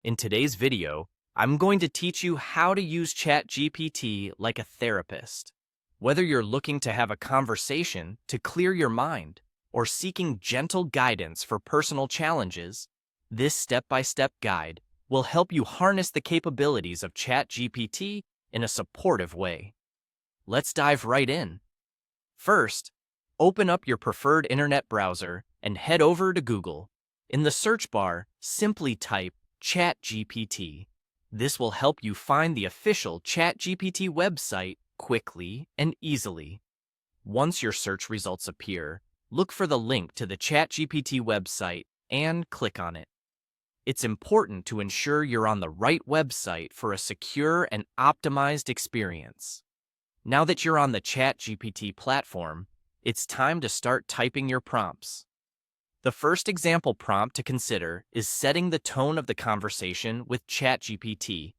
In today's video, I'm going to teach you how to use ChatGPT like a therapist. Whether you're looking to have a conversation to clear your mind or seeking gentle guidance for personal challenges, this step-by-step guide will help you harness the capabilities of ChatGPT in a supportive way. Let's dive right in. First, open up your preferred internet browser and head over to Google. In the search bar, simply type ChatGPT. This will help you find the official ChatGPT website quickly and easily. Once your search results appear, look for the link to the ChatGPT website and click on it. It's important to ensure you're on the right website for a secure and optimized experience. Now that you're on the ChatGPT platform, it's time to start typing your prompts. The first example prompt to consider is setting the tone of the conversation with ChatGPT.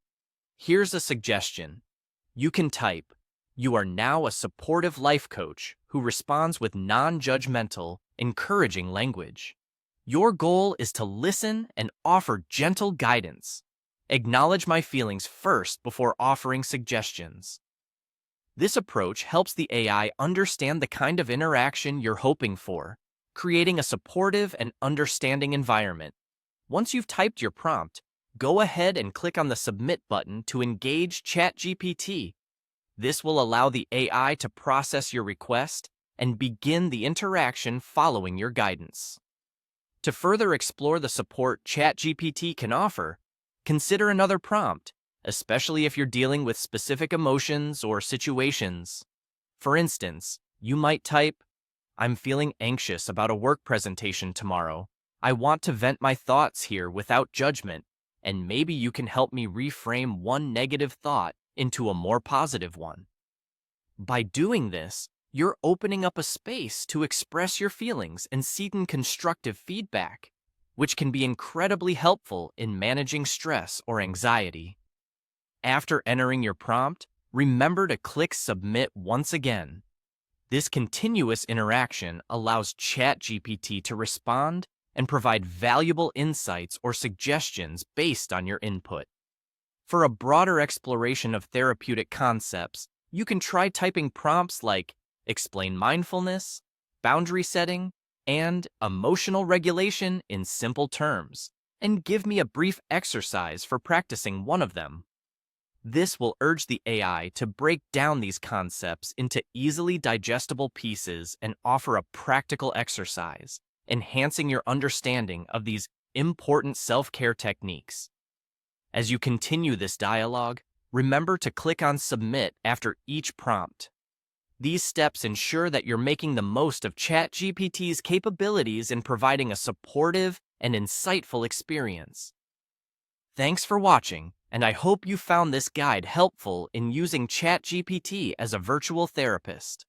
Here's a suggestion. You can type, "You are now a supportive life coach who responds with non-judgmental, encouraging language. Your goal is to listen and offer gentle guidance. Acknowledge my feelings first before offering suggestions." This approach helps the AI understand the kind of interaction you're hoping for, creating a supportive and understanding environment. Once you've typed your prompt, go ahead and click on the Submit button to engage ChatGPT. This will allow the AI to process your request and begin the interaction following your guidance. To further explore the support ChatGPT can offer, consider another prompt, especially if you're dealing with specific emotions or situations. For instance, you might type, "I'm feeling anxious about a work presentation tomorrow. I want to vent my thoughts here without judgment, and maybe you can help me reframe one negative thought into a more positive one." By doing this, you're opening up a space to express your feelings and seeking constructive feedback, which can be incredibly helpful in managing stress or anxiety. After entering your prompt, remember to click Submit once again. This continuous interaction allows ChatGPT to respond and provide valuable insights or suggestions based on your input. For a broader exploration of therapeutic concepts, you can try typing prompts like explain mindfulness, boundary setting, and emotional regulation in simple terms, and give me a brief exercise for practicing one of them. This will urge the AI to break down these concepts into easily digestible pieces and offer a practical exercise, enhancing your understanding of these important self-care techniques. As you continue this dialogue, remember to click on Submit after each prompt. These steps ensure that you're making the most of ChatGPT's capabilities in providing a supportive and insightful experience. Thanks for watching, and I hope you found this guide helpful in using ChatGPT as a virtual therapist.